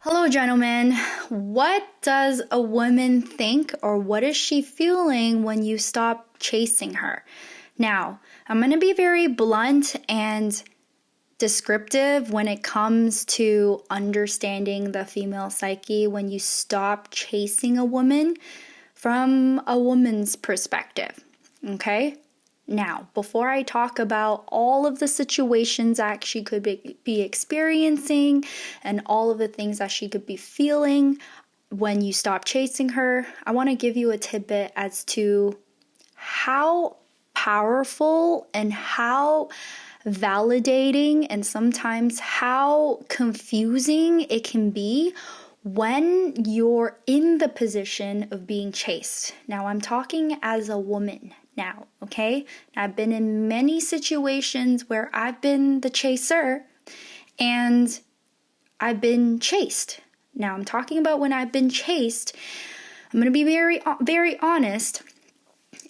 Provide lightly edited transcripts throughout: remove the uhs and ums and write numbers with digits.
Hello, gentlemen. What does a woman think or what is she feeling when you stop chasing her? Now, I'm going to be very blunt and descriptive when it comes to understanding the female psyche when you stop chasing a woman from a woman's perspective. Okay? Now, before I talk about all of the situations that she could be experiencing and all of the things that she could be feeling when you stop chasing her, I want to give you a tidbit as to how powerful and how validating and sometimes how confusing it can be when you're in the position of being chased. Now, I'm talking as a woman now, okay? I've been in many situations where I've been the chaser and I've been chased. Now, I'm talking about when I've been chased. I'm going to be very honest.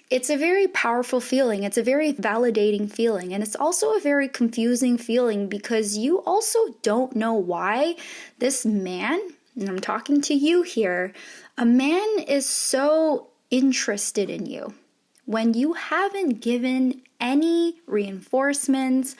It's a very powerful feeling. It's a very validating feeling. And it's also a very confusing feeling because you also don't know why this man, and I'm talking to you here, a man is so interested in you when you haven't given any reinforcements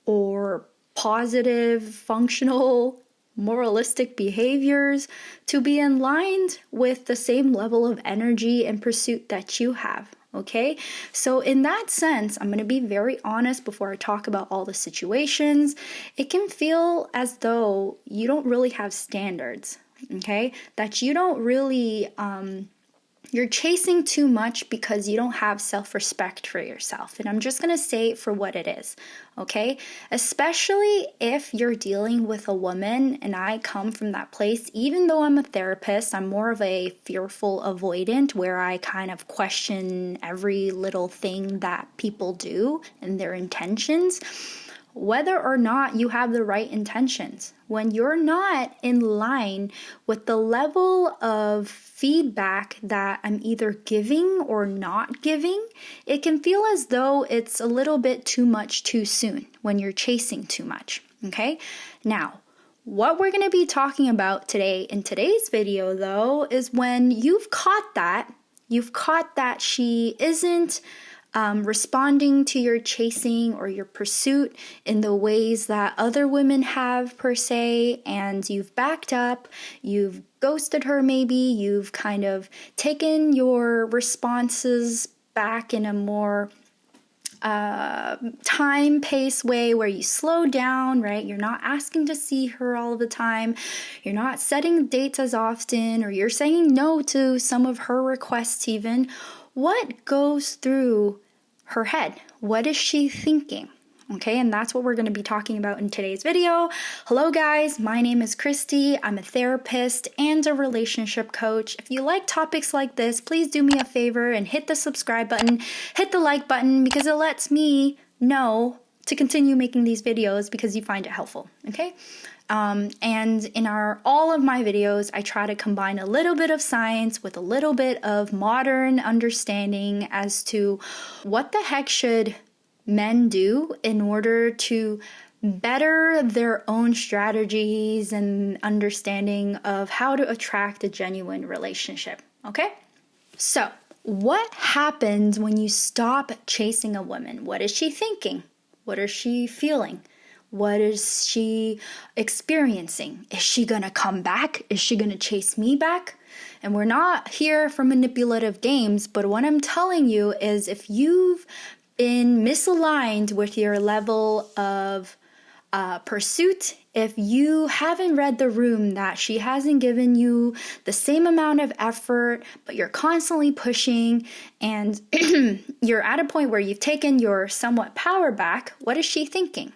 or positive, functional, moralistic behaviors to be in line with the same level of energy and pursuit that you have. Okay, so in that sense, I'm going to be very honest before I talk about all the situations. It can feel as though you don't really have standards, okay, that you don't really, you're chasing too much because you don't have self-respect for yourself. And I'm just going to say it for what it is, okay? Especially if you're dealing with a woman, and I come from that place, even though I'm a therapist, I'm more of a fearful avoidant where I kind of question every little thing that people do and their intentions, whether or not you have the right intentions. When you're not in line with the level of feedback that I'm either giving or not giving, it can feel as though it's a little bit too much too soon when you're chasing too much, okay? Now, what we're going to be talking about today in today's video, though, is when you've caught that she isn't responding to your chasing or your pursuit in the ways that other women have per se, and you've backed up, you've ghosted her maybe, you've kind of taken your responses back in a more time-paced way where you slow down, right? You're not asking to see her all the time. You're not setting dates as often, or you're saying no to some of her requests even. What goes through her head? What is she thinking? Okay, and that's what we're going to be talking about in today's video. Hello guys, my name is Christy. I'm a therapist and a relationship coach. If you like topics like this, please do me a favor and hit the subscribe button, hit the like button, because it lets me know to continue making these videos because you find it helpful, okay? And in all of my videos, I try to combine a little bit of science with a little bit of modern understanding as to what the heck should men do in order to better their own strategies and understanding of how to attract a genuine relationship, okay? So, what happens when you stop chasing a woman? What is she thinking? What is she feeling? What is she experiencing? Is she gonna come back? Is she gonna chase me back? And we're not here for manipulative games, but what I'm telling you is if you've been misaligned with your level of pursuit, if you haven't read the room that she hasn't given you the same amount of effort, but you're constantly pushing and you're at a point where you've taken your somewhat power back, what is she thinking?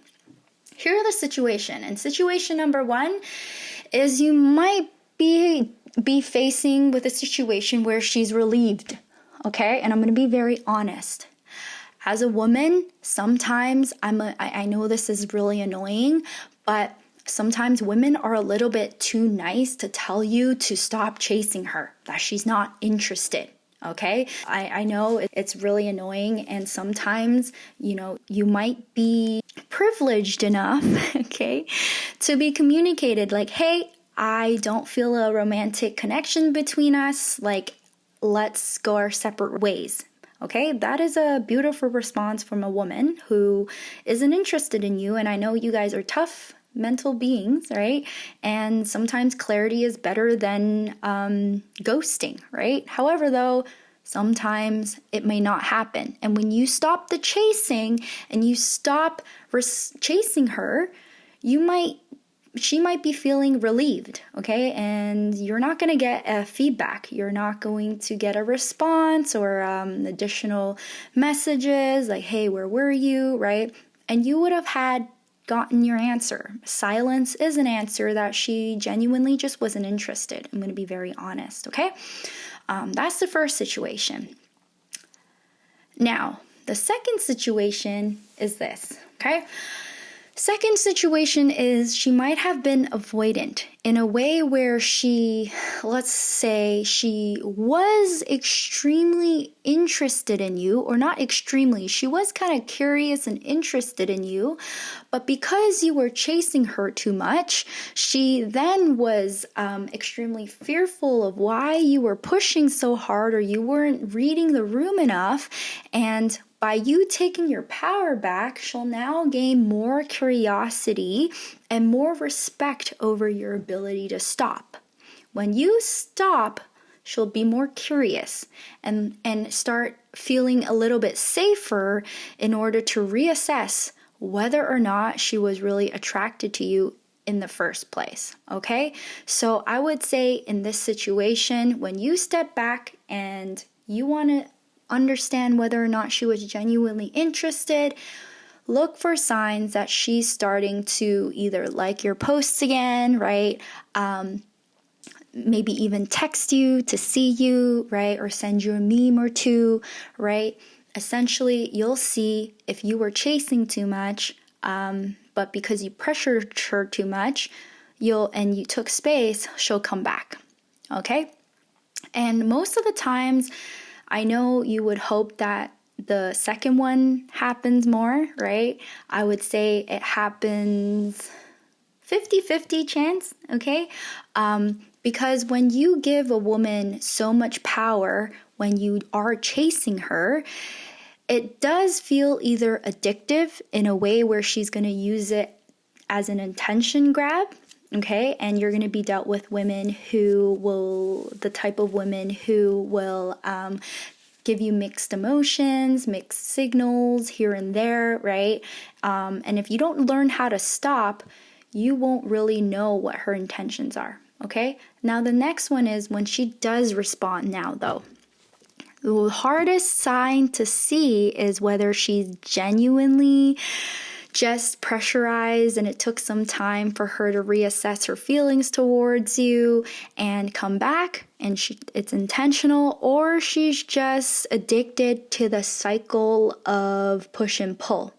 Here are the situation. And situation number one is you might be facing with a situation where she's relieved, okay? And I'm going to be very honest. As a woman, sometimes I know this is really annoying, but sometimes women are a little bit too nice to tell you to stop chasing her, that she's not interested. Okay, I know it's really annoying, and sometimes, you might be privileged enough, okay, to be communicated like, hey, I don't feel a romantic connection between us. Like, let's go our separate ways. Okay, that is a beautiful response from a woman who isn't interested in you. And I know you guys are tough mental beings, right? And sometimes clarity is better than ghosting, right? However, though, sometimes it may not happen. And when you stop the chasing and you stop chasing her, she might be feeling relieved, okay? And you're not going to get a feedback. You're not going to get a response or additional messages like, hey, where were you, right? And you would have gotten your answer. Silence is an answer that she genuinely just wasn't interested. I'm going to be very honest, okay? That's the first situation. Now, the second situation is this, okay? Second situation is she might have been avoidant in a way where let's say she was extremely interested in you, or not extremely, she was kind of curious and interested in you, but because you were chasing her too much, she then was extremely fearful of why you were pushing so hard or you weren't reading the room enough, and by you taking your power back, she'll now gain more curiosity and more respect over your ability to stop. When you stop, she'll be more curious and start feeling a little bit safer in order to reassess whether or not she was really attracted to you in the first place, okay? So I would say in this situation, when you step back and you want to understand whether or not she was genuinely interested, look for signs that she's starting to either like your posts again, right? Maybe even text you to see you, right? Or send you a meme or two, right? Essentially, you'll see if you were chasing too much, but because you pressured her too much, you took space, she'll come back, okay? And most of the times, I know you would hope that the second one happens more, right? I would say it happens 50-50 chance, okay? Because when you give a woman so much power when you are chasing her, it does feel either addictive in a way where she's going to use it as an attention grab, okay? And you're going to be dealt with the type of women who will give you mixed emotions, mixed signals here and there, right? And if you don't learn how to stop, you won't really know what her intentions are, okay? Now, the next one is when she does respond now, though. The hardest sign to see is whether she's genuinely just pressurized and it took some time for her to reassess her feelings towards you and come back and it's intentional, or she's just addicted to the cycle of push and pull.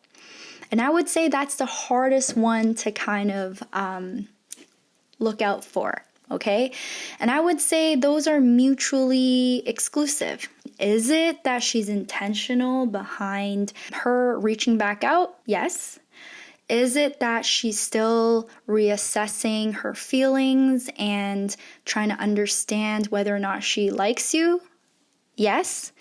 And I would say that's the hardest one to kind of look out for, okay? And I would say those are mutually exclusive. Is it that she's intentional behind her reaching back out? Yes. Is it that she's still reassessing her feelings and trying to understand whether or not she likes you? Yes.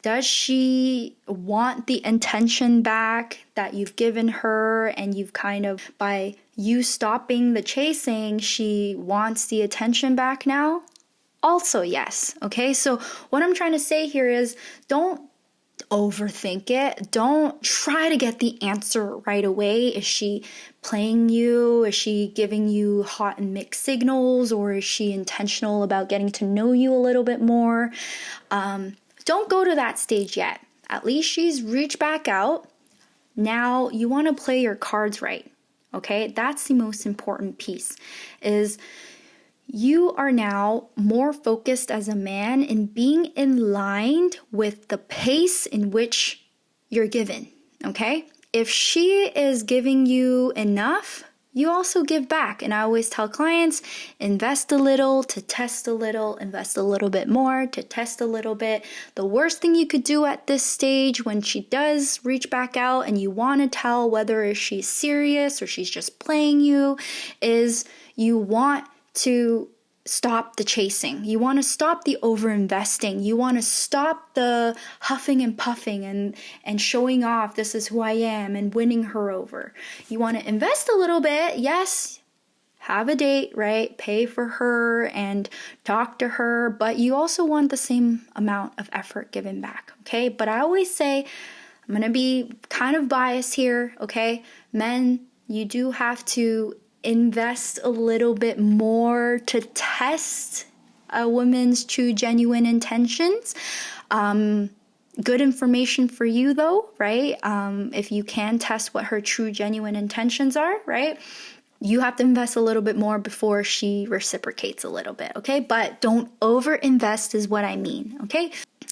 Does she want the attention back that you've given her, and you've kind of, by you stopping the chasing, she wants the attention back now? Also yes, okay? So what I'm trying to say here is don't overthink it. Don't try to get the answer right away. Is she playing you? Is she giving you hot and mixed signals? Or is she intentional about getting to know you a little bit more? Don't go to that stage yet. At least she's reached back out. Now you want to play your cards right, okay? That's the most important piece, is you are now more focused as a man in being in line with the pace in which you're given, okay? If she is giving you enough, you also give back. And I always tell clients, invest a little to test a little, invest a little bit more to test a little bit. The worst thing you could do at this stage when she does reach back out and you want to tell whether she's serious or she's just playing you is you want to stop the chasing. You want to stop the overinvesting. You want to stop the huffing and puffing and showing off, this is who I am, and winning her over. You want to invest a little bit, yes, have a date, right? Pay for her and talk to her, but you also want the same amount of effort given back, okay? But I always say, I'm going to be kind of biased here, okay? Men, you do have to invest a little bit more to test a woman's true, genuine intentions. Good information for you though, right? If you can test what her true, genuine intentions are, right? You have to invest a little bit more before she reciprocates a little bit, okay? But don't over-invest is what I mean, okay?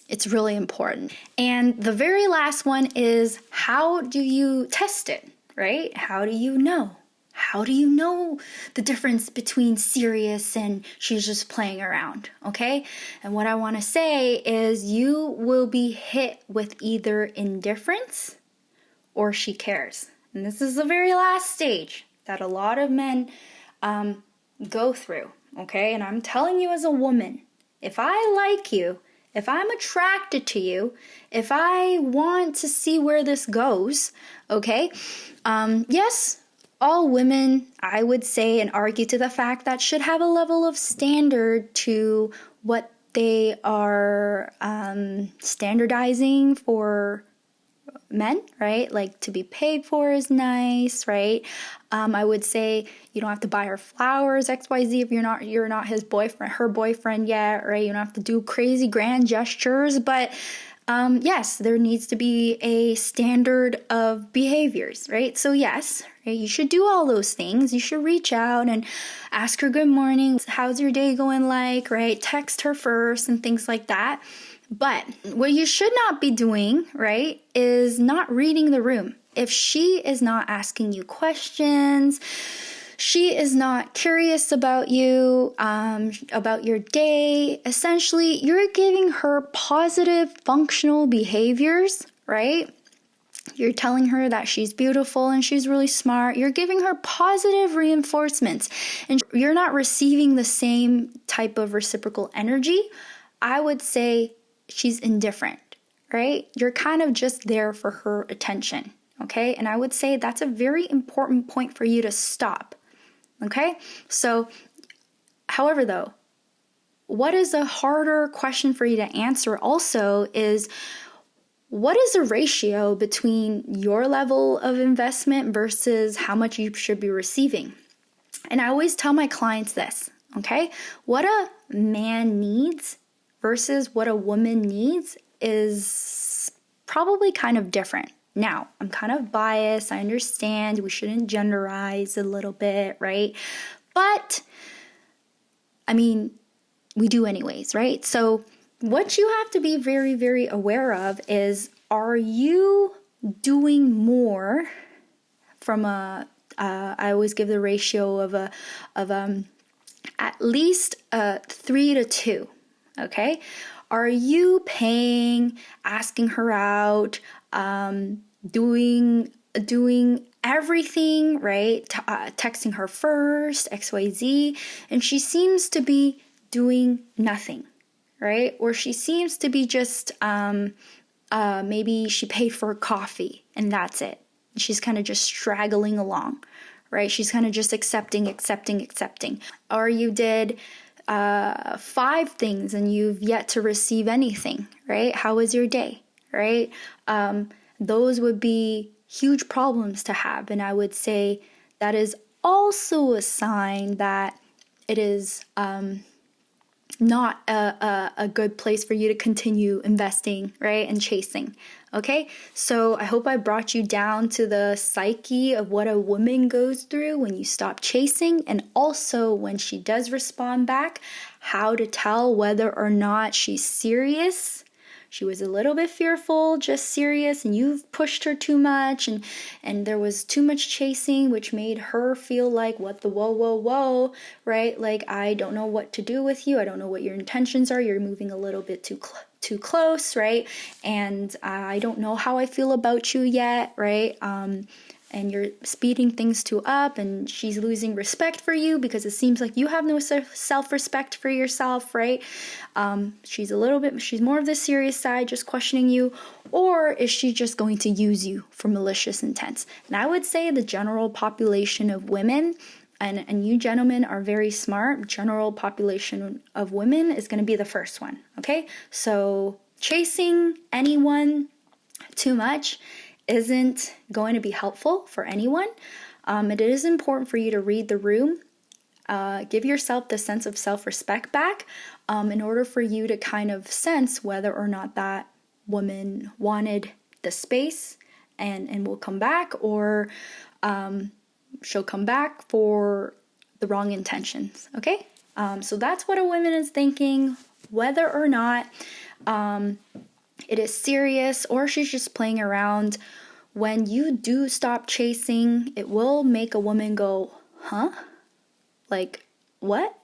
It's really important. And the very last one is, how do you test it, right? How do you know? How do you know the difference between serious and she's just playing around, okay? And what I want to say is you will be hit with either indifference or she cares. And this is the very last stage that a lot of men go through, okay? And I'm telling you as a woman, if I like you, if I'm attracted to you, if I want to see where this goes, okay? Yes, all women, I would say and argue to the fact that should have a level of standard to what they are standardizing for men, right? Like to be paid for is nice, right? I would say you don't have to buy her flowers, XYZ, if you're not his boyfriend, her boyfriend yet, right? You don't have to do crazy grand gestures, but yes, there needs to be a standard of behaviors, right? So yes, right, you should do all those things. You should reach out and ask her good morning, how's your day going like, right? Text her first and things like that. But what you should not be doing, right, is not reading the room. If she is not asking you questions, she is not curious about you, about your day, essentially, you're giving her positive functional behaviors, right? You're telling her that she's beautiful and she's really smart. You're giving her positive reinforcements and you're not receiving the same type of reciprocal energy. I would say she's indifferent, right? You're kind of just there for her attention, okay? And I would say that's a very important point for you to stop, okay? So, however though, what is a harder question for you to answer also is, what is the ratio between your level of investment versus how much you should be receiving? And I always tell my clients this, okay? What a man needs versus what a woman needs is probably kind of different. Now, I'm kind of biased. I understand we shouldn't genderize a little bit, right? But, I mean, we do anyways, right? So what you have to be very, very aware of is, are you doing more from I always give the ratio of at least 3 to 2. Okay, are you paying, asking her out, doing everything, right? Texting her first, XYZ, and she seems to be doing nothing, right? Or she seems to be just maybe she paid for a coffee and that's it. She's kind of just straggling along, right? She's kind of just accepting. Or you did 5 things and you've yet to receive anything, right? How was your day, right? Those would be huge problems to have. And I would say that is also a sign that it is not a good place for you to continue investing, right? And chasing. Okay, so I hope I brought you down to the psyche of what a woman goes through when you stop chasing, and also when she does respond back, how to tell whether or not she's serious. She was a little bit fearful, just serious, and you've pushed her too much, and there was too much chasing, which made her feel like, what the whoa, right? Like, I don't know what to do with you. I don't know what your intentions are. You're moving a little bit too close, right? And I don't know how I feel about you yet, right? and you're speeding things too up, and she's losing respect for you because it seems like you have no self-respect for yourself, right? She's more of the serious side, just questioning you, or is she just going to use you for malicious intents? And I would say the general population of women, and you gentlemen are very smart, general population of women is going to be the first one, okay? So chasing anyone too much isn't going to be helpful for anyone. It is important for you to read the room, give yourself the sense of self-respect back, in order for you to kind of sense whether or not that woman wanted the space and will come back, or she'll come back for the wrong intentions, okay? So that's what a woman is thinking, whether or not it is serious or she's just playing around. When you do stop chasing, it will make a woman go, huh? Like, what?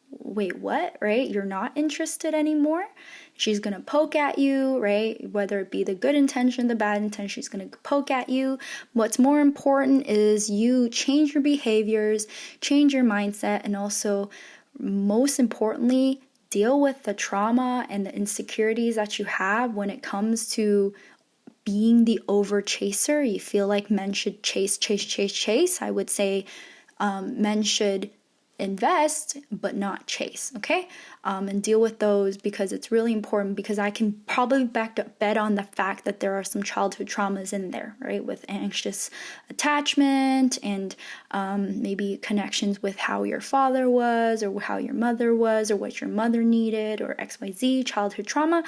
Wait, what? Right? You're not interested anymore? She's gonna poke at you, right? Whether it be the good intention, the bad intention, she's gonna poke at you. What's more important is you change your behaviors, change your mindset, and also, most importantly, deal with the trauma and the insecurities that you have when it comes to being the over chaser. You feel like men should chase. I would say men should invest but not chase, okay? And deal with those, because it's really important, because I can probably bet on the fact that there are some childhood traumas in there, right? With anxious attachment and maybe connections with how your father was or how your mother was or what your mother needed or XYZ, childhood trauma.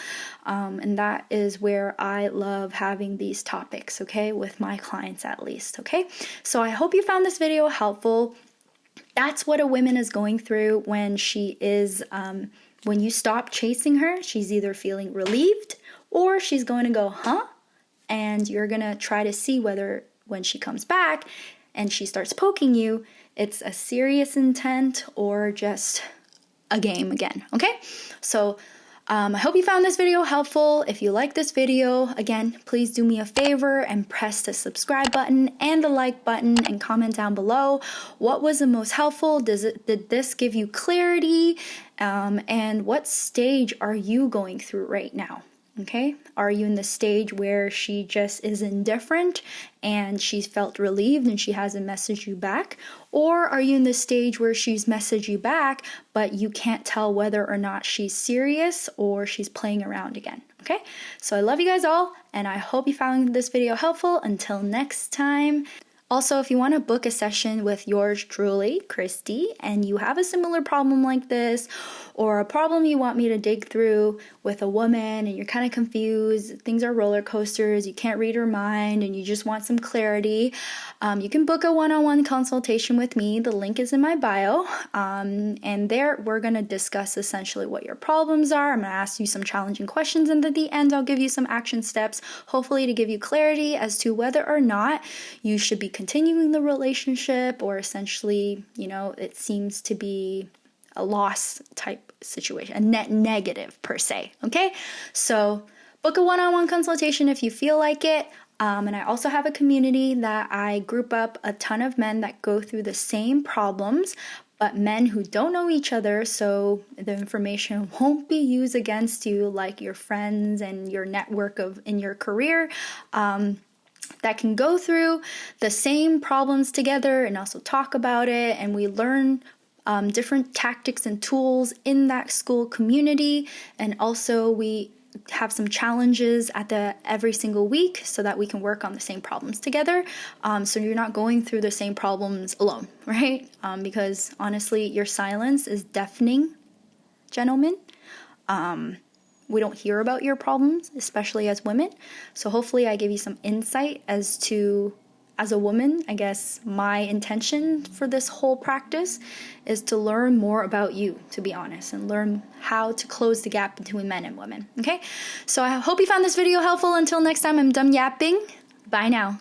And that is where I love having these topics, okay? With my clients at least, okay? So I hope you found this video helpful. That's what a woman is going through when she is, when you stop chasing her. She's either feeling relieved or she's going to go, huh? And you're going to try to see whether when she comes back and she starts poking you, it's a serious intent or just a game again, okay? So I hope you found this video helpful. If you like this video, again, please do me a favor and press the subscribe button and the like button and comment down below. What was the most helpful? Did this give you clarity? And what stage are you going through right now? Okay, are you in the stage where she just is indifferent and she's felt relieved and she hasn't messaged you back? Or are you in the stage where she's messaged you back, but you can't tell whether or not she's serious or she's playing around again? Okay, so I love you guys all, and I hope you found this video helpful. Until next time. Also, if you want to book a session with yours truly, Christy, and you have a similar problem like this, or a problem you want me to dig through with a woman and you're kind of confused, things are roller coasters, you can't read her mind, and you just want some clarity, you can book a one-on-one consultation with me. The link is in my bio, and there we're going to discuss essentially what your problems are. I'm going to ask you some challenging questions, and at the end I'll give you some action steps, hopefully to give you clarity as to whether or not you should be continuing the relationship, or essentially, you know, it seems to be a loss type situation, a net negative per se, okay? So book a one-on-one consultation if you feel like it. And I also have a community that I group up a ton of men that go through the same problems, but men who don't know each other, so the information won't be used against you, like your friends and your network of in your career, that can go through the same problems together and also talk about it, and we learn different tactics and tools in that school community, and also we have some challenges at every single week so that we can work on the same problems together, so you're not going through the same problems alone, right? Because honestly, your silence is deafening, gentlemen. We don't hear about your problems, especially as women. So hopefully I give you some insight as to, as a woman, I guess my intention for this whole practice is to learn more about you, to be honest, and learn how to close the gap between men and women, okay? So I hope you found this video helpful. Until next time, I'm done yapping. Bye now.